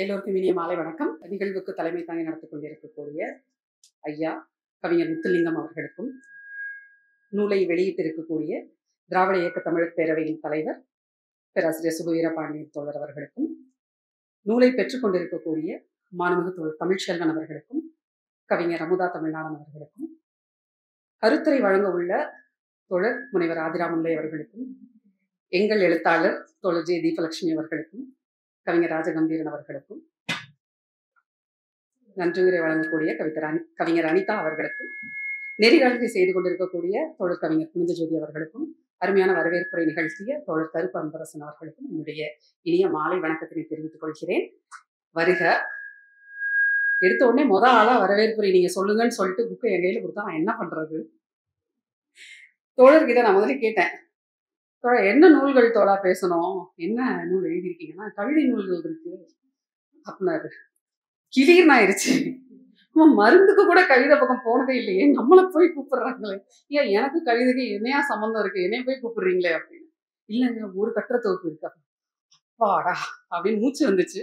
எல்லோருக்கும் இனிய மாலை வணக்கம். நிகழ்வுக்கு தலைமை தாங்கி நடத்திக் கொண்டிருக்கக்கூடிய ஐயா கவிஞர் முத்துலிங்கம் அவர்களுக்கும், நூலை வெளியிட்டிருக்கக்கூடிய திராவிட இயக்க தமிழர் பேரவையின் தலைவர் பேராசிரியர் சுபவீரபாண்டியன் தோழர் அவர்களுக்கும், நூலை பெற்றுக் கொண்டிருக்கக்கூடிய மாண்புமிகு தோழர் தமிழ்ச்செல்வன் அவர்களுக்கும், கவிஞர் அமுதா தமிழ்நாடன் அவர்களுக்கும், கருத்துரை வழங்க உள்ள தோழர் முனைவர் ஆதிராமுல்லை அவர்களுக்கும், எங்கள் எழுத்தாளர் தோழர் ஜே தீபலட்சுமி அவர்களுக்கும், கவிஞர் ராஜகம்பீரன் அவர்களுக்கும், நன்றியுரை வழங்கக்கூடிய கவிஞர் அனிதா அவர்களுக்கும், நெறிகாழ்கை செய்து கொண்டிருக்கக்கூடிய தோழர் கவிஞர் புனித ஜோதி அவர்களுக்கும், அருமையான வரவேற்புரை நிகழ்த்திய தோழர் கருப்பு அன்பரசன் அவர்களுக்கும் என்னுடைய இனிய மாலை வணக்கத்தினை தெரிவித்துக் கொள்கிறேன். வருக. எடுத்த உடனே ஆளா வரவேற்புரை நீங்க சொல்லுங்கன்னு சொல்லிட்டு புக்கை என் கையில கொடுத்தா நான் என்ன பண்றது? தோழர்கிட்ட நான் முதல்ல கேட்டேன், என்ன நூல்கள் தோழா பேசணும், என்ன நூல் எழுதியிருக்கீங்கன்னா கவிதை நூல்கள் இருக்கு அப்படின்னாரு. கிளீர்னு ஆயிடுச்சு. மருந்துக்கு கூட கவிதை பக்கம் போனதே இல்லையே, நம்மளை போய் கூப்பிடுறாங்களே, ஏன் எனக்கு கவிதைக்கு என்னையா சம்பந்தம் இருக்கு, என்னைய போய் கூப்பிடுறீங்களே அப்படின்னு. இல்லைங்க, ஒரு கட்டுரை தொகுப்பு இருக்கு. அப்பாடா அப்படின்னு மூச்சு வந்துச்சு.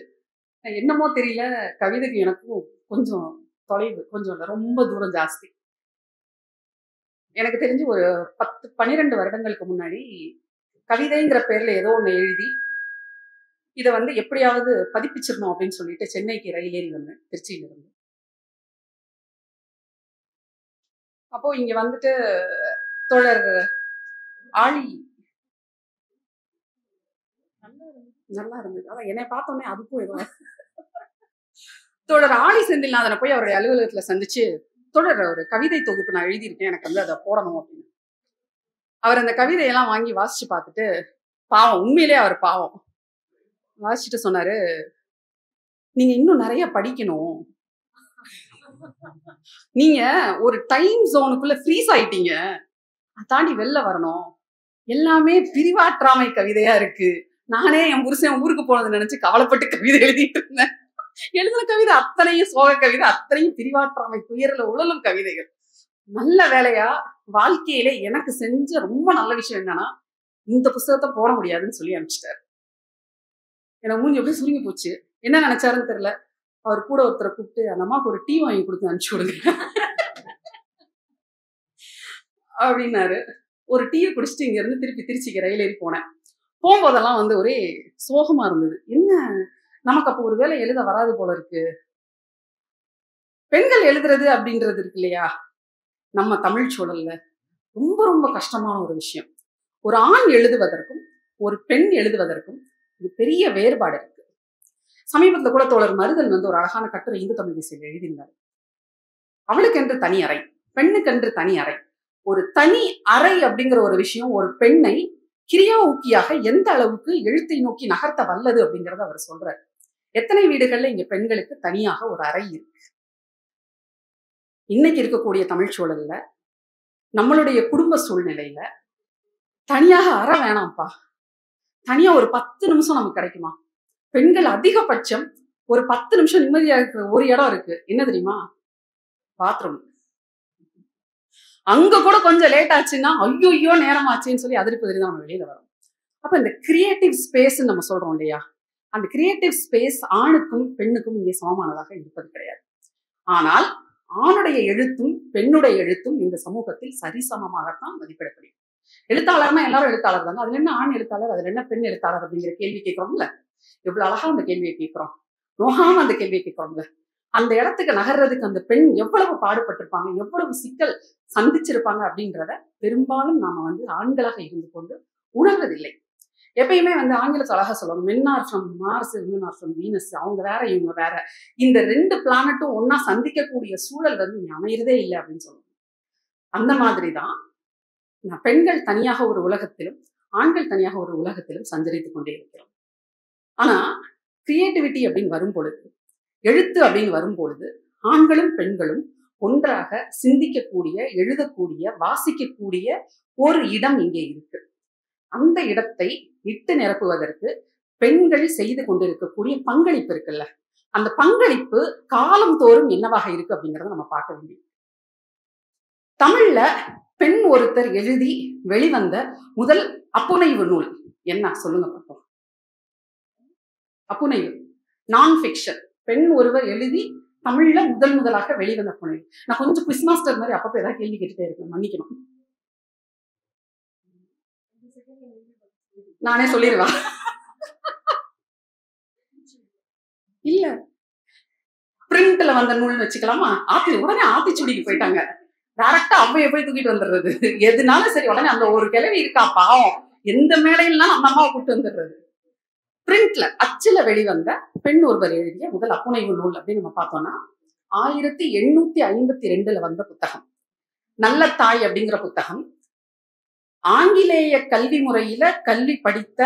என்னமோ தெரியல, கவிதைக்கு எனக்கும் கொஞ்சம் தொலைவு, கொஞ்சம் ரொம்ப தூரம் ஜாஸ்தி. எனக்கு தெரிஞ்சு ஒரு 10-12 வருடங்களுக்கு முன்னாடி கவிதைங்கிற பேர்ல ஏதோ ஒண்ணு எழுதி இதை எப்படியாவது பதிப்பிச்சிடணும் அப்படின்னு சொல்லிட்டு சென்னைக்கு ரயில் ஏறி வந்தேன், திருச்சியில இருந்து. அப்போ இங்க தோழர் ஆளி நல்லா இருந்தது. அதான் என்னை பார்த்தோன்னே அதுக்கும் ஏதோ தோழர் ஆளி செந்தில்நாதனை போய் அவருடைய அலுவலகத்துல சந்திச்சு, தோழர் ஒரு கவிதை தொகுப்பு நான் எழுதியிருக்கேன், எனக்கு அதை போடணும் அப்படின்னு. அவர் அந்த கவிதையெல்லாம் வாங்கி வாசிச்சு பார்த்துட்டு, பாவம், உண்மையிலே அவர் பாவம், வாசிச்சுட்டு சொன்னாரு, நீங்க இன்னும் நிறைய படிக்கணும், நீங்க ஒரு டைம் ஜோனுக்குள்ள ஃப்ரீஸ் ஆயிட்டீங்க, தாண்டி வெளில வரணும், எல்லாமே பிரிவாற்றாமை கவிதையா இருக்கு. நானே என் புருஷன் ஊருக்கு போனது நினைச்சு கவலைப்பட்டு கவிதை எழுதிட்டு இருந்தேன். எழுதின கவிதை அத்தனையும் சோக கவிதை, அத்தனையும் பிரிவாற்றாமை துயரில் உழலும் கவிதைகள். நல்ல வேலையா வாழ்க்கையில எனக்கு செஞ்ச ரொம்ப நல்ல விஷயம் என்னன்னா, இந்த புத்தகத்தை போட முடியாதுன்னு சொல்லி அனுப்பிச்சிட்டாரு. எனக்கு மூஞ்சி எப்படி சுருங்கி போச்சு. என்ன நினைச்சாருன்னு தெரியல. அவர் கூட ஒருத்தரை கூப்பிட்டு, அந்த அம்மாவுக்கு ஒரு டீ வாங்கி கொடுத்து அனுப்பிச்சு விடுங்க அப்படின்னாரு. ஒரு டீயை குடிச்சிட்டு இங்க இருந்து திருப்பி திருச்சிக்கு ரயில் ஏறி போனேன். போகும்போதெல்லாம் ஒரே சோகமா இருந்தது. என்ன, நமக்கு அப்போ ஒரு வேலை எழுத வராது போல இருக்கு. பெண்கள் எழுதுறது அப்படின்றது இருக்கு இல்லையா, நம்ம தமிழ் சூழல்ல ரொம்ப ரொம்ப கஷ்டமான ஒரு விஷயம். ஒரு ஆண் எழுதுவதற்கும் ஒரு பெண் எழுதுவதற்கும் இது பெரிய வேறுபாடு இருக்கு. சமீபத்துல கூட தோழர் மருதன் ஒரு அழகான கட்டுரை இந்து தமிழ் திசையில் எழுதியிருந்தார். அவளுக்கென்று தனி அறை, பெண்ணுக்கென்று தனி அறை. ஒரு தனி அறை அப்படிங்கிற ஒரு விஷயம் ஒரு பெண்ணை கிரியா ஊக்கியாக எந்த அளவுக்கு எழுத்தை நோக்கி நகர்த்த வல்லது அப்படிங்கறத அவர் சொல்றாரு. எத்தனை வீடுகள்ல இங்க பெண்களுக்கு தனியாக ஒரு அறை இருக்கு. இன்னைக்கு இருக்கக்கூடிய தமிழ் சூழல்ல, நம்மளுடைய குடும்ப சூழ்நிலையில தனியாக அறை வேணாம்ப்பா, தனியா ஒரு 10 நிமிஷம் நமக்கு கிடைக்குமா? பெண்கள் அதிகபட்சம் ஒரு 10 நிமிஷம் நிம்மதியா இருக்கிற ஒரு இடம் இருக்கு, என்ன தெரியுமா? பாத்ரூம். அங்க கூட கொஞ்சம் லேட் ஆச்சுன்னா ஐயோ நேரம் ஆச்சுன்னு சொல்லி அதிர்ப்பதில் தான் நம்ம வெளியில வரோம். அப்ப இந்த கிரியேட்டிவ் ஸ்பேஸ் நம்ம சொல்றோம் இல்லையா, அந்த கிரியேட்டிவ் ஸ்பேஸ் ஆணுக்கும் பெண்ணுக்கும் இங்கே சமமானதாக இருப்பது கிடையாது. ஆனால் ஆணுடைய எழுத்தும் பெண்ணுடைய எழுத்தும் இந்த சமூகத்தில் சரிசமமாகத்தான் மதிப்பிடப்படுகிறது. எழுத்தாளர்னா எல்லாரும் எழுத்தாளர் தாங்க, அதுல என்ன ஆண் எழுத்தாளர், அதுல என்ன பெண் எழுத்தாளர் அப்படிங்கிற கேள்வி கேட்கிறோம்ல. எவ்வளவு அழகா அந்த கேள்வியை கேட்கிறோம், நோகாம அந்த கேள்வியை கேட்கிறோம்ல. அந்த இடத்துக்கு நகர்றதுக்கு அந்த பெண் எவ்வளவு பாடுபட்டிருப்பாங்க, எவ்வளவு சிக்கல் சந்திச்சிருப்பாங்க அப்படின்றத பெரும்பாலும் நாம ஆண்களாக இருந்து கொண்டு உணர்வதில்லை. எப்பயுமே ஆங்கிலத்தில் அழகா சொல்லுவாங்க, men are from Mars, women are from Venus. அவங்க வேற இவங்க வேற, இந்த 2 பிளானட்டும் ஒன்னா சந்திக்கக்கூடிய சூழல் அமையறதே இல்லை அப்படின்னு சொல்லுவாங்க. அந்த மாதிரிதான் பெண்கள் தனியாக ஒரு உலகத்திலும் ஆண்கள் தனியாக ஒரு உலகத்திலும் சஞ்சரித்துக் கொண்டே இருக்கிறோம். ஆனா கிரியேட்டிவிட்டி அப்படின்னு வரும் பொழுது, எழுத்து அப்படின்னு வரும் பொழுது, ஆண்களும் பெண்களும் ஒன்றாக சிந்திக்கக்கூடிய, எழுதக்கூடிய, வாசிக்கக்கூடிய ஒரு இடம் இங்கே இருக்கு. அந்த இடத்தை இட்டு நிரப்புவதற்கு பெண்கள் செய்து கொண்டிருக்கக்கூடிய பங்களிப்பு இருக்குல்ல, அந்த பங்களிப்பு காலம் தோறும் என்னவாக இருக்கு அப்படிங்கறத நம்ம பார்க்க வேண்டியது. தமிழ்ல பெண் ஒருத்தர் எழுதி வெளிவந்த முதல் அப்புனைவு நூல் என்ன சொல்லுங்க பார்ப்போம். அப்புனைவு நான் ஃபிக்ஷன், பெண் ஒருவர் எழுதி தமிழ்ல முதலாக வெளிவந்த புனை. நான் கொஞ்சம் குவிஸ் மாஸ்டர் மாதிரி அப்பப்போ ஏதாவது கேள்வி கேட்டுட்டே இருக்கேன், மன்னிக்கணும். நானே சொல்லிடுவா. இல்ல பிரிண்ட்ல வந்த நூல்னு வச்சுக்கலாமா? உடனே ஆத்திச்சுடிக்கு போயிட்டாங்க. டைரக்டா அவ்வைய போய் தூக்கிட்டு வந்துடுறது. எதுனாலும் சரி உடனே அந்த ஒரு கிழவி இருக்கா பாவம், எந்த மேடையிலாம் அந்த அம்மாவை கூப்பிட்டு வந்துடுறது. பிரிண்ட்ல அச்சுல வெளிவந்த பெண் ஒருவர் எழுதிய முதல் அப்புனைவு நூல் அப்படின்னு நம்ம பார்த்தோம்னா 1852 வந்த புத்தகம் நல்ல தாய் அப்படிங்கிற புத்தகம். ஆங்கிலேய கல்வி முறையில கல்வி படித்த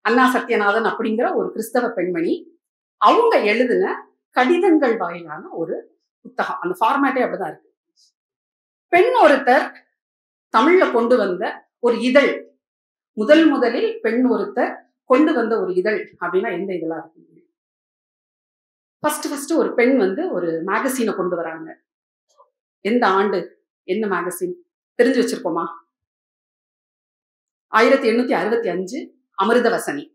அண்ணா சத்யநாதன் அப்படிங்கிற ஒரு கிறிஸ்தவ பெண்மணி அவங்க எழுதின கடிதங்கள் வாயிலான ஒரு புத்தகம். அந்த ஃபார்மேட்டே அப்படிதான் இருக்கு. பெண் ஒருத்தர் தமிழ்ல கொண்டு வந்த ஒரு இதழ், முதலில் பெண் ஒருத்தர் கொண்டு வந்த ஒரு இதழ் அப்படின்னா எந்த இதழா இருக்கு? ஃபர்ஸ்ட் ஒரு பெண் ஒரு மேகசீனை கொண்டு வராங்க. எந்த ஆண்டு, என்ன மேகசின் தெரிஞ்சு வச்சிருக்கோமா? 1865 அமிர்தவசனி.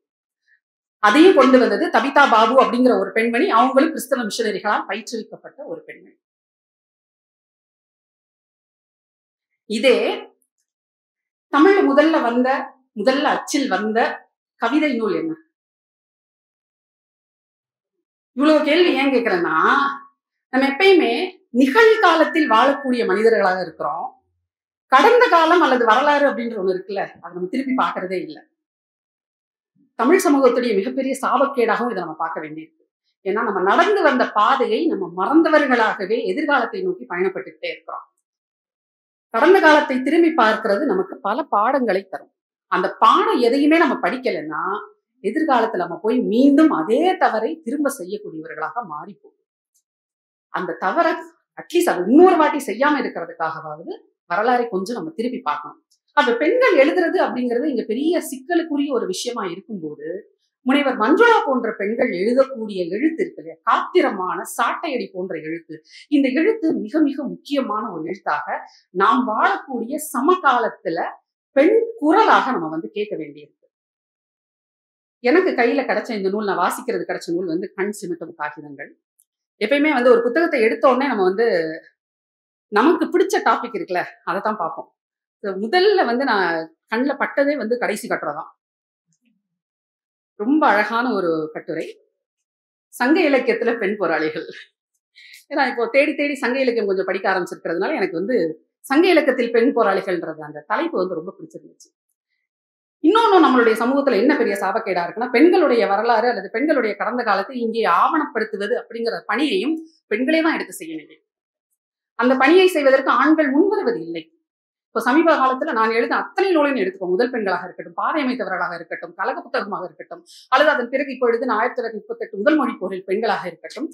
அதையும் கொண்டு வந்தது தபிதா பாபு அப்படிங்கிற ஒரு பெண்மணி. அவங்களும் கிறிஸ்தவ மிஷனரிகளால் பயிற்றுவிக்கப்பட்ட ஒரு பெண்மணி. இதே தமிழ்ல முதல்ல அச்சில் வந்த கவிதை நூல் என்ன? இவ்வளவு கேள்வி ஏன் கேட்கிறேன்னா, நம்ம எப்பயுமே நிகழ்காலத்தில் வாழக்கூடிய மனிதர்களாக இருக்கிறோம். கடந்த காலம் அல்லது வரலாறு அப்படின்ற ஒண்ணு இருக்குல்ல, அதை நம்ம திருப்பி பார்க்கறதே இல்லை. தமிழ் சமூகத்துடைய மிகப்பெரிய சாபக்கேடாகவும் இதை நம்ம பார்க்க வேண்டியிருக்கு. ஏன்னா நம்ம நடந்து வந்த பாதையை நம்ம மறந்தவர்களாகவே எதிர்காலத்தை நோக்கி பயணப்பட்டுக்கிட்டே இருக்கிறோம். கடந்த காலத்தை திரும்பி பார்க்கிறது நமக்கு பல பாடங்களை தரும். அந்த பாடம் எதையுமே நம்ம படிக்கலைன்னா எதிர்காலத்துல நம்ம போய் மீண்டும் அதே தவறை திரும்ப செய்யக்கூடியவர்களாக மாறி போகும். அந்த தவறை அட்லீஸ்ட் அது இன்னொரு வாட்டி செய்யாம இருக்கிறதுக்காகவாவது வரலாறை கொஞ்சம் நம்ம திருப்பி பார்க்கணும். அப்ப பெண்கள் எழுதுறது அப்படிங்கிறது இங்க பெரிய சிக்கலுக்குரிய ஒரு விஷயமா இருக்கும்போது, முனைவர் மஞ்சுளா போன்ற பெண்கள் எழுதக்கூடிய எழுத்து இருக்கு இல்லையா, காத்திரமான சாட்டையடி போன்ற எழுத்து, இந்த எழுத்து மிக மிக முக்கியமான ஒரு எழுத்தாக நாம் வாழக்கூடிய சமகாலத்துல பெண் குரலாக நம்ம கேட்க வேண்டியிருக்கு. எனக்கு கையில கிடைச்ச இந்த நூல், நான் வாசிக்கிறது கிடைச்ச நூல் கண் சிமிட்டும் காகிதங்கள். எப்பயுமே ஒரு புத்தகத்தை எடுத்த உடனே நம்ம நமக்கு பிடிச்ச டாபிக் இருக்குல்ல, அதை தான் பார்ப்போம். முதல்ல நான் கண்ணில் பட்டதே கடைசி கட்டுரைதான். ரொம்ப அழகான ஒரு கட்டுரை, சங்க இலக்கியத்துல பெண் போராளிகள். ஏன்னா இப்போ தேடி தேடி சங்க இலக்கியம் கொஞ்சம் படிக்க ஆரம்பிச்சிருக்கிறதுனால எனக்கு சங்க இலக்கியத்தில் பெண் போராளிகள்ன்றது அந்த தலைப்பு ரொம்ப பிடிச்சிருந்துச்சு. இன்னொன்னு நம்மளுடைய சமூகத்துல என்ன பெரிய சாபக்கேடா இருக்குன்னா, பெண்களுடைய வரலாறு அல்லது பெண்களுடைய கடந்த காலத்தை இங்கே ஆவணப்படுத்துவது அப்படிங்கிற பணியையும் பெண்களே தான் எடுத்து செய்ய வேண்டியது. அந்த பணியை செய்வதற்கு ஆண்கள் முன்வருவது இல்லை. இப்போ சமீப காலத்துல நான் எழுத அத்தனை நூலையும் எடுத்துக்கோம். முதல் பெண்களாக இருக்கட்டும், பாதை அமைத்தவர்களாக இருக்கட்டும், கழக புத்தகமாக இருக்கட்டும், அல்லது அதன் பிறகு இப்போ எழுது 1938 முதல் மொழி போரில் பெண்களாக இருக்கட்டும்,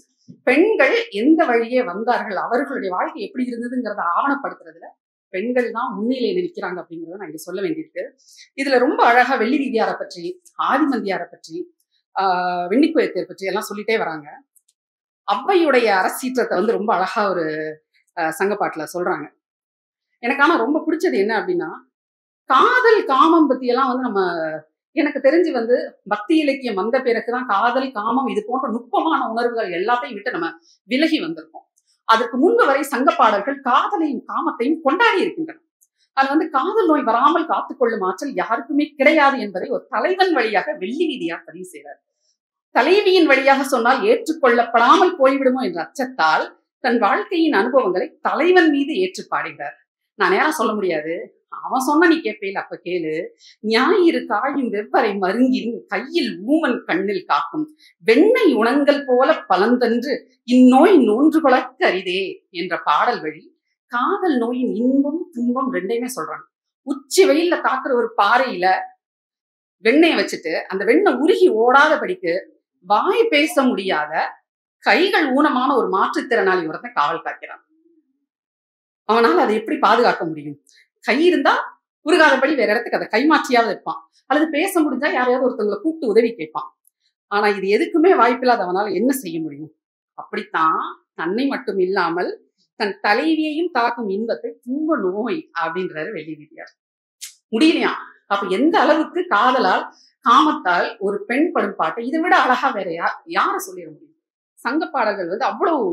பெண்கள் எந்த வழியே வந்தார்கள், அவர்களுடைய வாழ்க்கை எப்படி இருந்ததுங்கிறத ஆவணப்படுத்துறதுல பெண்கள் தான் முன்னிலையில் நிற்கிறாங்க அப்படிங்கிறத நான் இங்க சொல்ல வேண்டியிருக்கு. இதுல ரொம்ப அழகா வெள்ளி வீதியாரை பற்றி, ஆதிமந்தியாரை பற்றி, வெண்ணிக்குயத்தையர் பற்றி எல்லாம் சொல்லிட்டே வராங்க. அவ்வையுடைய அரசீற்றத்தை ரொம்ப அழகா ஒரு சங்கப்பாட்டுல சொல்றாங்க. எனக்கு ஆனா ரொம்ப பிடிச்சது என்ன அப்படின்னா, காதல் காமம் பத்தி எல்லாம் நம்ம எனக்கு தெரிஞ்சு பக்தி இலக்கியம் வந்த பிறகுதான் காதல் காமம் இது போன்ற நுட்பமான உணர்வுகள் எல்லாத்தையும் விட்டு நம்ம விலகி வந்திருக்கோம். அதற்கு முன்பு வரை சங்க பாடல்கள் காதலையும் காமத்தையும் கொண்டாடி இருக்கின்றன. அது காதல் நோய் வராமல் காத்துக்கொள்ளும் ஆற்றல் யாருக்குமே கிடையாது என்பதை ஒரு தலைவன் வழியாக வெள்ளி வீதியார் பதிவு செய்கிறார். தலைவியின் வழியாக சொன்னால் ஏற்றுக்கொள்ளப்படாமல் போய்விடுமோ என்ற அச்சத்தால் தன் வாழ்க்கையின் அனுபவங்களை தலைவன் மீது ஏற்று பாடுகிறார். நான் நேரம் சொல்ல முடியாது, அவன் சொன்ன நீ கேட்பேல் அப்ப கேளு, ஞாயிறு காயும் வெவ்வரை மருங்கின் கையில் ஊமன் கண்ணில் காக்கும் வெண்ணெய் உணங்கள் போல பலந்தன்று இந்நோய் நோன்று கொளக்கு அரிதே என்ற பாடல் வழி காதல் நோயின் இன்பம் துன்பம் ரெண்டையுமே சொல்றாங்க. உச்சி வெயில்ல தாக்குற ஒரு பாறையில வெண்ணெயை வச்சுட்டு அந்த வெண்ணெய் உருகி ஓடாதபடிக்கு வாய் பேச முடியாத கைகள் ஊனமான ஒரு மாற்றுத்திறனாளி ஒருத்தன் காவல் காக்கிறான். அவனால் அதை எப்படி பாதுகாக்க முடியும்? கை இருந்தா உருகாதபடி வேற இடத்துக்கு அதை கைமாற்றியாவது வைப்பான், அல்லது பேச முடிஞ்சா யாரையாவது ஒருத்தவங்களை கூப்பிட்டு உதவி கேட்பான். ஆனா இது எதுக்குமே வாய்ப்பில்லாத அவனால் என்ன செய்ய முடியும்? அப்படித்தான் தன்னை மட்டும் இல்லாமல் தன் தலைவியையும் தாக்கும் இன்பத்தை துன்ப நோய் அப்படின்றாரு வெள்ளி வீதியார். முடியலையா? அப்ப எந்த அளவுக்கு காதலால் காமத்தால் ஒரு பெண் படும் பாட்டை இதை விட அழகா வேற யார சொல்லிட முடியும்? சங்க பாடல்கள் வந்து அவ்வளவு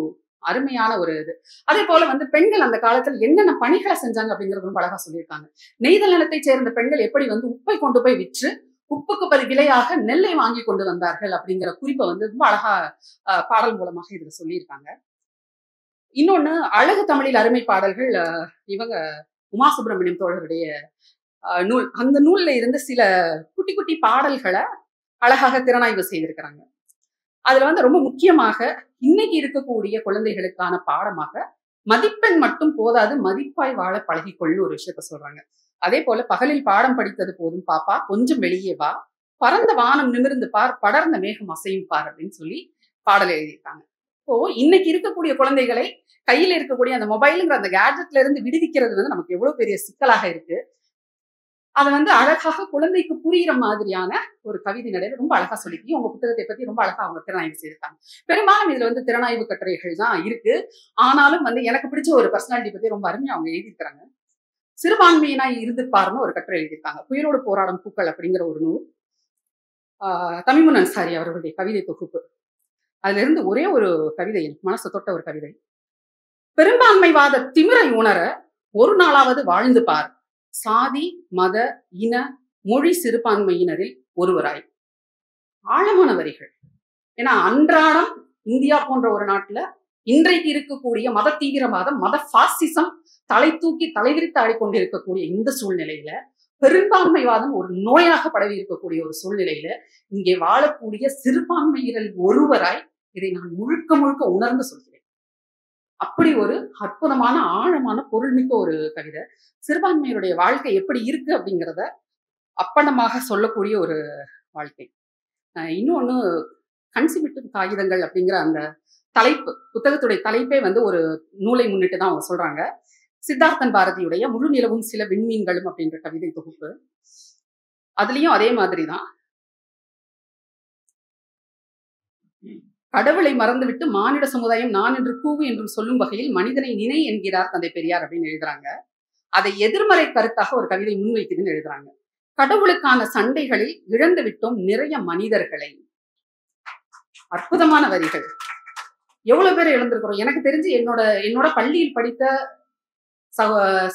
அருமையான ஒரு இது. அதே போல வந்து பெண்கள் அந்த காலத்துல என்னென்ன பணிகளை செஞ்சாங்க அப்படிங்கிறது ரொம்ப அழகா சொல்லியிருக்காங்க. நெய்தல் நிலத்தை சேர்ந்த பெண்கள் எப்படி வந்து உப்பை கொண்டு போய் விற்று உப்புக்கு விலையாக நெல்லை வாங்கி கொண்டு வந்தார்கள் அப்படிங்கிற குறிப்பை வந்து ரொம்ப அழகா பாடல் மூலமாக இதுல சொல்லியிருக்காங்க. இன்னொன்னு அழகு தமிழில் அருமை பாடல்கள் இவங்க உமா சுப்பிரமணியம் தோழருடைய நூல். அந்த நூல்ல இருந்து சில குட்டி குட்டி பாடல்களை அழகாக திறனாய்வு செய்திருக்கிறாங்க. அதுல வந்து ரொம்ப முக்கியமாக இன்னைக்கு இருக்கக்கூடிய குழந்தைகளுக்கான பாடமாக மதிப்பெண் மட்டும் போதாது, மதிப்பாய் வாழ பழகிக்கொள்ளு ஒரு விஷயத்த சொல்றாங்க. அதே போல பகலில் பாடம் படித்தது போதும் பாப்பா, கொஞ்சம் வெளியே வா, பரந்த வானம் நிமிர்ந்து பார், படர்ந்த மேகம் அசையும் பார் அப்படின்னு சொல்லி பாடல் எழுதியிருக்காங்க. இப்போ இன்னைக்கு இருக்கக்கூடிய குழந்தைகளை கையில இருக்கக்கூடிய அந்த மொபைலுங்கிற அந்த கேட்ஜெட்ல இருந்து விடுவிக்கிறது வந்து நமக்கு எவ்வளவு பெரிய சிக்கலாக இருக்கு. அதை வந்து அழகாக குழந்தைக்கு புரியுற மாதிரியான ஒரு கவிதை நடையில ரொம்ப அழகா சொல்லிக்கி உங்க புத்தகத்தை பத்தி ரொம்ப அழகா அவங்க திறனாய்வு செய்திருக்காங்க. பெரும்பாலும் இதுல வந்து திறனாய்வு கட்டுரைகள் தான் இருக்கு. ஆனாலும் வந்து எனக்கு பிடிச்ச ஒரு பர்சனாலிட்டி பத்தி ரொம்ப அருமையா அவங்க எழுதியிருக்கிறாங்க. சிறுபான்மையினாய் இருந்துப்பாருன்னு ஒரு கட்டுரை எழுதியிருக்காங்க. புயலோடு போராடும் பூக்கள் அப்படிங்கிற ஒரு நூல். தமிமுன் அன்சாரி அவர்களுடைய கவிதை தொகுப்பு. அதுல இருந்து ஒரே ஒரு கவிதை எனக்கு மனசை தொட்ட ஒரு கவிதை. பெரும்பான்மைவாத திமிரை உணர ஒரு நாளாவது வாழ்ந்து பார், சாதி மத இன மொழி சிறுபான்மையினரில் ஒருவராய். ஆழமான வரிகள். ஏன்னா அன்றாடம் இந்தியா போன்ற ஒரு நாட்டுல இன்றைக்கு இருக்கக்கூடிய மத தீவிரவாதம், மத பாசிசம் தலை தூக்கி தலைவிரித்து ஆடிக்கொண்டிருக்கக்கூடிய இந்த சூழ்நிலையில, பெரும்பான்மைவாதம் ஒரு நோயாக பரவி இருக்கக்கூடிய ஒரு சூழ்நிலையில இங்கே வாழக்கூடிய சிறுபான்மையினரில் ஒருவராய் இதை நான் முழுக்க முழுக்க உணர்ந்து சொல்கிறேன். அப்படி ஒரு அற்புதமான ஆழமான பொருள்மிக்க ஒரு கவிதை. சிறுபான்மையினுடைய வாழ்க்கை எப்படி இருக்கு அப்படிங்கிறத அப்பட்டமாக சொல்லக்கூடிய ஒரு வாழ்க்கை. இன்னொன்னு கன்சிமிட்டும் காகிதங்கள் அப்படிங்கிற அந்த தலைப்பு, புத்தகத்துடைய தலைப்பே வந்து ஒரு நூலை முன்னிட்டு தான் அவங்க சொல்றாங்க. சித்தார்த்தன் பாரதியுடைய முழு நிலவும் சில விண்மீன்களும் அப்படின்ற கவிதை தொகுப்பு. அதுலயும் அதே மாதிரிதான் கடவுளை மறந்துவிட்டு மானிட சமுதாயம் நான் என்று கூவு என்றும் சொல்லும் வகையில் மனிதனை நினை என்கிறார் தந்தை பெரியார் அப்படின்னு எழுதுறாங்க. அதை எதிர்மறை கருத்தாக ஒரு கவிதை முன்வைக்குதுன்னு எழுதுறாங்க. கடவுளுக்கான சண்டைகளில் இழந்து விட்டோம் நிறைய மனிதர்களை. அற்புதமான வரிகள். எவ்வளவு பேர் இழந்திருக்கிறோம். எனக்கு தெரிஞ்சு என்னோட பள்ளியில் படித்த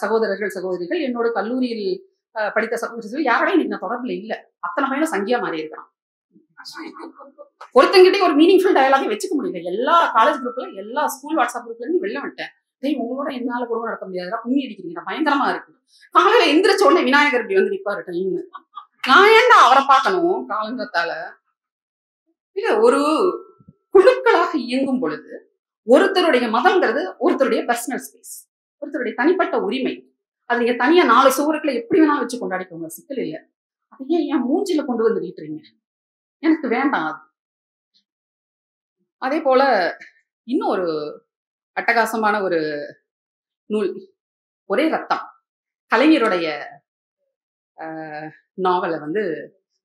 சகோதரர்கள் சகோதரிகள், என்னோட கல்லூரியில் படித்த சகோதரிகள் யாரோட இன்னைக்கு நான் தொடர்புல இல்ல. அத்தனை பையனும் சங்கியா மாறி இருக்கிறான். ஒருத்தங்கிட்டே ஒரு மீனிங்ஃபுல் டயலாகே வச்சுக்க முடியல. எல்லா காலேஜ் குரூப்ல, எல்லா ஸ்கூல் வாட்ஸ்அப் குரூப்ல இருந்து வெளில வந்துட்டேன். உங்களோட என்னால குடும்பம் நடத்த முடியாதுடா, கும்மி அடிக்கிறீங்க, பயங்கரமா இருக்கு. காலையில எந்திரிச்ச உடனே விநாயகர் இப்படி வந்து நிப்பாரு டைம்னு. நான் ஏன்டா அவரை பார்க்கணும் காலங்கத்தால? இல்ல, ஒரு குழுக்களாக இயங்கும் பொழுது ஒருத்தருடைய மதம்ங்கிறது ஒருத்தருடைய பர்சனல் ஸ்பேஸ், ஒருத்தருடைய தனிப்பட்ட உரிமை. அது நீங்க தனியா 4 சுவருக்குள்ள எப்படி வேணாலும் வச்சு கொண்டாடிக்கோங்க, சிக்கல் இல்லை. அதையே என் மூஞ்சில கொண்டு வந்து நீட்டுறீங்க, எனக்கு வேண்டாம் அது. அதே போல இன்னும் ஒரு அட்டகாசமான ஒரு நூல், ஒரே ரத்தம், கலைஞருடைய நாவலை வந்து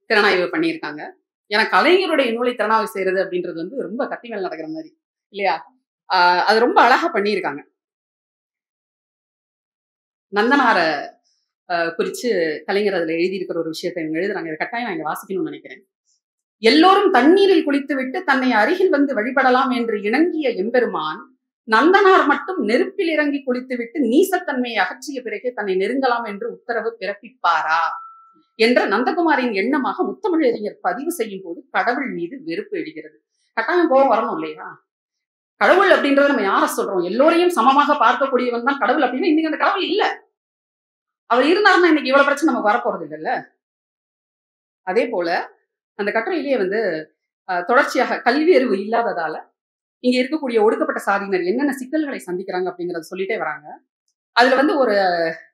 திறனாய்வு பண்ணியிருக்காங்க. ஏன்னா கலைஞருடைய நூலை திறனாய்வு செய்யறது அப்படின்றது வந்து ரொம்ப கத்தி மேல் நடக்கிற மாதிரி இல்லையா? அது ரொம்ப அழகா பண்ணியிருக்காங்க. நந்தனார குறிச்சு கலைஞர் அதுல எழுதியிருக்கிற ஒரு விஷயத்தை இவங்க எழுதுறாங்க. இதை கட்டாயம் நான் இங்க வாசிக்கணும்னு நினைக்கிறேன். எல்லோரும் தண்ணீரில் குளித்து விட்டு தன்னை அருகில் வந்து வழிபடலாம் என்று இணங்கிய எம்பெருமான் நந்தனார் மட்டும் நெருப்பில் இறங்கி குளித்து விட்டு நீசத்தன்மையை அகற்றிய பிறகே தன்னை நெருங்கலாம் என்று உத்தரவு பிறப்பிப்பாரா என்ற நந்தகுமாரின் எண்ணமாக முத்தமிழறிஞர் பதிவு செய்யும் போது கடவுள் மீது வெறுப்பு எழுகிறது. கட்டாயம் கோபம் வரணும் இல்லையா? கடவுள் அப்படின்றத நம்ம யார சொல்றோம்? எல்லோரையும் சமமாக பார்க்கக்கூடியவன் தான் கடவுள் அப்படின்னா இன்னைக்கு அந்த கடவுள் இல்ல. அவர் இருந்தாருன்னா இன்னைக்கு இவ்வளவு பிரச்சனை நமக்கு வரப்போறது இல்லைல்ல. அதே போல அந்த கட்டுரையிலேயே வந்து தொடர்ச்சியாக கல்வி அறிவு இல்லாததால இங்க இருக்கக்கூடிய ஒடுக்கப்பட்ட சாதியினர் என்னென்ன சிக்கல்களை சந்திக்கிறாங்க அப்படிங்கறத சொல்லிட்டே வராங்க. அதுல வந்து ஒரு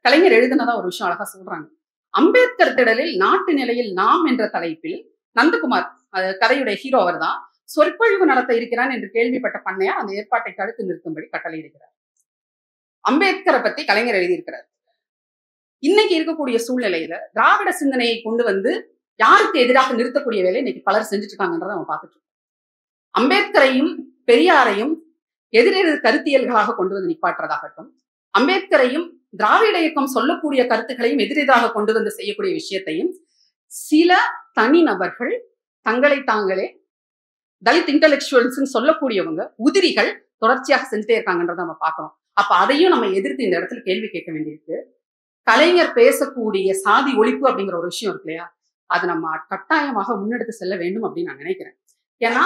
கலைஞர் எழுதினதா ஒரு விஷயம் அழகா சொல்றாங்க. அம்பேத்கர் திடலில் நாட்டு நிலையில் நாம் என்ற தலைப்பில் நந்தகுமார், கதையுடைய ஹீரோ அவர் தான், சொற்பொழிவு நடத்த இருக்கிறான் என்று கேள்விப்பட்ட பண்ணையார் அந்த ஏற்பாட்டை தடுத்து நிறுத்தும்படி கட்டளை இருக்கிறார். அம்பேத்கரை பத்தி கலைஞர் எழுதியிருக்கிறார். இன்னைக்கு இருக்கக்கூடிய சூழ்நிலையில திராவிட சிந்தனையை கொண்டு வந்து யாருக்கு எதிராக நிறுத்தக்கூடிய வேலை இன்னைக்கு பலர் செஞ்சுட்டு இருக்காங்கன்றத நம்ம பார்த்துட்டு இருக்கோம். அம்பேத்கரையும் பெரியாரையும் எதிரெதிர் கருத்தியல்களாக கொண்டு வந்து நிப்பாட்டுறதாகட்டும், அம்பேத்கரையும் திராவிட இயக்கம் சொல்லக்கூடிய கருத்துக்களையும் எதிரெதிராக கொண்டு வந்து செய்யக்கூடிய விஷயத்தையும் சில தனிநபர்கள் தங்களை தாங்களே தலித் இன்டெலெக்சுவல்ஸ் சொல்லக்கூடியவங்க உதிரிகள் தொடர்ச்சியாக செஞ்சுட்டே இருக்காங்கன்றத நம்ம பார்க்கிறோம். அப்ப அதையும் நம்ம எதிர்த்து இந்த இடத்துல கேள்வி கேட்க வேண்டியிருக்கு. கலைஞர் பேசக்கூடிய சாதி ஒழிப்பு அப்படிங்கிற ஒரு விஷயம் இருக்கு இல்லையா, அது நம்ம கட்டாயமாக முன்னெடுத்து செல்ல வேண்டும் அப்படின்னு நான் நினைக்கிறேன். ஏன்னா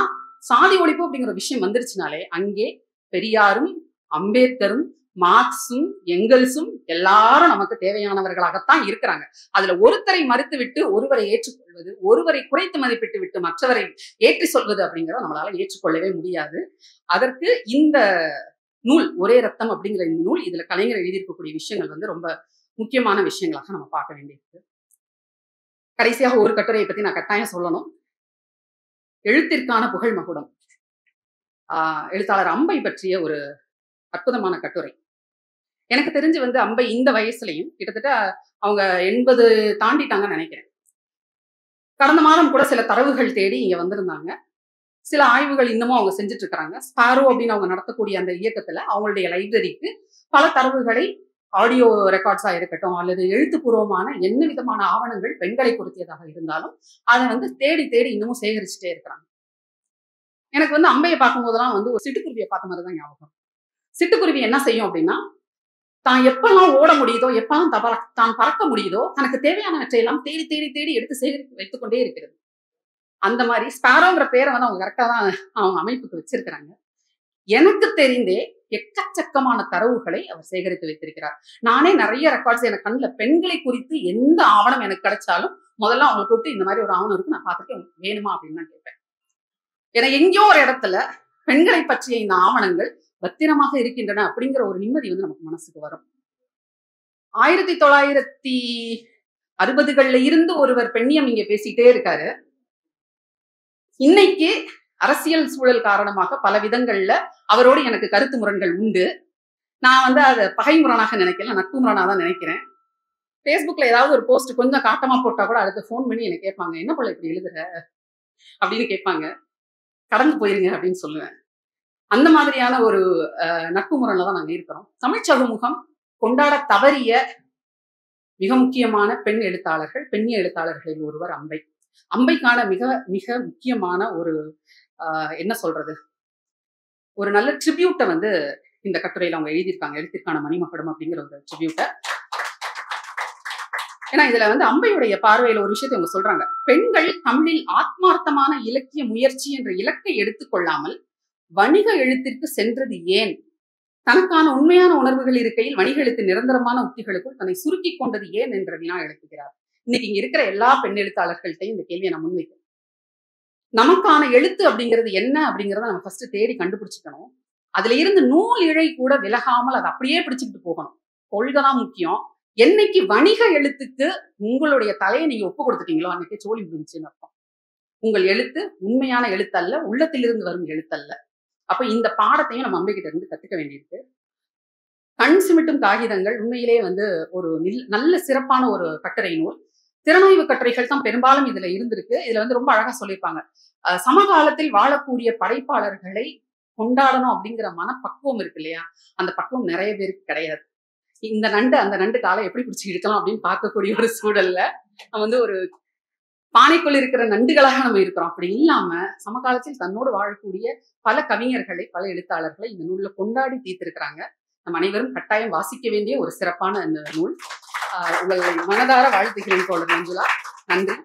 சாதி ஒழிப்பு அப்படிங்கிற விஷயம் வந்துருச்சுனாலே அங்கே பெரியாரும் அம்பேத்கரும் மார்க்ஸும் எங்கெல்ஸும் எல்லாரும் நமக்கு தேவையானவர்களாகத்தான் இருக்கிறாங்க. அதுல ஒருத்தரை மறுத்து விட்டு ஒருவரை ஏற்றுக்கொள்வது, ஒருவரை குறைத்து மதிப்பிட்டு விட்டு மற்றவரை ஏற்றி சொல்வது அப்படிங்கிறத நம்மளால ஏற்றுக்கொள்ளவே முடியாது. அதற்கு இந்த நூல் ஒரே ரத்தம் அப்படிங்கிற இந்த நூல், இதுல கலைஞர் எழுதியிருக்கக்கூடிய விஷயங்கள் ரொம்ப முக்கியமான விஷயங்களாக நம்ம பார்க்க வேண்டியிருக்கு. கடைசியாக ஒரு கட்டுரையை பத்தி நான் கட்டாயம் சொல்லணும். எழுத்திற்கான புகழ் மகுடம், எழுத்தாளர் அம்பை பற்றிய ஒரு அற்புதமான கட்டுரை. எனக்கு தெரிஞ்சு அம்பை இந்த வயசுலயும் கிட்டத்தட்ட அவங்க 80 தாண்டிட்டாங்கன்னு நினைக்கிறேன். கடந்த மாதம் கூட சில தரவுகள் தேடி இங்க வந்திருந்தாங்க. சில ஆய்வுகள் இன்னமும் அவங்க செஞ்சுட்டு இருக்கிறாங்க. ஸ்பாரோ அப்படின்னு அவங்க நடத்தக்கூடிய அந்த இயக்கத்துல அவங்களுடைய லைப்ரரிக்கு பல தரவுகளை ஆடியோ ரெக்கார்ட்ஸா இருக்கட்டும் அல்லது எழுத்துப்பூர்வமான என்ன விதமான ஆவணங்கள் பெண்களை பொருத்தியதாக இருந்தாலும் அதை தேடி தேடி இன்னமும் சேகரிச்சுட்டே இருக்கிறாங்க. எனக்கு அம்பையை பார்க்கும் போதெல்லாம் ஒரு சிட்டுக்குருவியை பார்த்த மாதிரிதான் ஞாபகம். சிட்டுக்குருவி என்ன செய்யும் அப்படின்னா, தான் எப்பெல்லாம் ஓட முடியுதோ, எப்பெல்லாம் தான் பறக்க முடியுதோ, தனக்கு தேவையானவற்றை எல்லாம் தேடி தேடி தேடி எடுத்து சேகரித்து வைத்துக் கொண்டே இருக்கிறது. அந்த மாதிரி ஸ்பாரோங்கிற பேரை அவங்க கரெக்டா தான் அவங்க அமைப்புக்கு வச்சிருக்கிறாங்க. எனக்கு தெரிந்தே எக்கச்சக்கமான தரவுகளை அவர் சேகரித்து வைத்திருக்கிறார். நானே நிறைய ரெக்கார்ட்ஸ் எனக்கு கண்ணுல பெண்களை குறித்து எந்த ஆவணம் எனக்கு கிடைச்சாலும் முதல்ல அவங்களை கூப்பிட்டு இந்த மாதிரி ஒரு ஆவணம் இருக்கு, நான் பார்த்துட்டு உங்களுக்கு வேணுமா அப்படின்னு தான் கேட்பேன். ஏன்னா எங்கேயோ ஒரு இடத்துல பெண்களை பற்றிய இந்த ஆவணங்கள் பத்திரமாக இருக்கின்றன அப்படிங்கிற ஒரு நிம்மதி நமக்கு மனசுக்கு வரும். 1960களில் இருந்து ஒருவர் பெண்ணியம் இங்க பேசிட்டே இருக்காரு. இன்னைக்கு அரசியல் சூழல் காரணமாக பல விதங்கள்ல அவரோடு எனக்கு கருத்து முரண்கள் உண்டு. நான் அதை பகை முரணாக நினைக்கல, நட்பு முரணாக தான் நினைக்கிறேன். பேஸ்புக்ல ஏதாவது ஒரு போஸ்ட் கொஞ்சம் காட்டமா போட்டா கூட அடுத்து போன் பண்ணி எனக்கு கேட்பாங்க, என்ன போல இப்படி எழுதுற அப்படின்னு கேட்பாங்க. கடந்து போயிருங்க அப்படின்னு சொல்லுவேன். அந்த மாதிரியான ஒரு நட்பு முறையில தான் நாங்க இருக்கிறோம். தமிழ் சமூகம் கொண்டாட தவறிய மிக முக்கியமான பெண்ணிய எழுத்தாளர்களில் ஒருவர் அம்பை. அம்பைக்கான மிக மிக முக்கியமான ஒரு என்ன சொல்றது, ஒரு நல்ல ட்ரிபியூட்டை இந்த கட்டுரையில அவங்க எழுதியிருக்காங்க. எழுத்திற்கான மணிமகுடம் அப்படிங்கிற ஒரு ட்ரிபியூட்டை. ஏன்னா இதுல அம்பையுடைய பார்வையில ஒரு விஷயத்தை அவங்க சொல்றாங்க. பெண்கள் தமிழில் ஆத்மார்த்தமான இலக்கிய முயற்சி என்ற இலக்கை எடுத்துக்கொள்ளாமல் வணிக எழுத்திற்கு சென்றது ஏன்? தனக்கான உண்மையான உணர்வுகள் இருக்கையில் வணிக எழுத்து நிரந்தரமான உத்திகளுக்குள் தன்னை சுருக்கி கொண்டது ஏன் என்ற வினா எழுப்புகிறார். இன்னைக்கு இங்க இருக்கிற எல்லா பெண் எழுத்தாளர்கள்ட்டையும் இந்த கேள்வியை நான் முன்வைக்கிறேன். நமக்கான எழுத்து அப்படிங்கிறது என்ன அப்படிங்கிறத நம்ம ஃபர்ஸ்ட் தேடி கண்டுபிடிச்சுக்கணும். அதுல இருந்து நூல் இழை கூட விலகாமல் அதை அப்படியே பிடிச்சுக்கிட்டு போகணும். கொள்கைதான் முக்கியம். என்னைக்கு வணிக எழுத்துக்கு உங்களுடைய தலையை நீங்க ஒப்பு கொடுத்துட்டீங்களோ அன்னைக்கு சோழி முடிஞ்சுன்னு அர்த்தம். உங்கள் எழுத்து உண்மையான எழுத்தல்ல, உள்ளத்திலிருந்து வரும் எழுத்தல்ல. அப்ப இந்த பாடத்தையும் நம்ம அம்பைகிட்ட இருந்து கத்துக்க வேண்டியிருக்கு. கண் சிமிட்டும் காகிதங்கள் உண்மையிலே ஒரு நல்ல சிறப்பான ஒரு கட்டுரை நூல். திறனாய்வு கட்டுரைகள் தான் பெரும்பாலும் இதுல இருந்திருக்கு. இதுல ரொம்ப அழகா சொல்லியிருப்பாங்க. சமகாலத்தில் வாழக்கூடிய படைப்பாளர்களை கொண்டாடணும் அப்படிங்கிற மனப்பக்குவம் இருக்கு இல்லையா, அந்த பக்குவம் நிறைய பேருக்கு கிடையாது. இந்த நண்டு அந்த நண்டு காலை எப்படி பிடிச்சி இழுக்கலாம் அப்படின்னு பார்க்கக்கூடிய ஒரு சூழல்ல நம்ம ஒரு பானைக்குள் இருக்கிற நண்டுகளாக நம்ம இருக்கிறோம். அப்படி இல்லாம சமகாலத்தில் தன்னோடு வாழக்கூடிய பல கவிஞர்களை, பல எழுத்தாளர்களை இந்த நூல்ல கொண்டாடி தீர்த்திருக்கிறாங்க. நம்ம அனைவரும் கட்டாயம் வாசிக்க வேண்டிய ஒரு சிறப்பான இந்த நூல். உங்களை மனதார வாழ்த்துகிறேன் தோழர் மஞ்சுளா. நன்றி.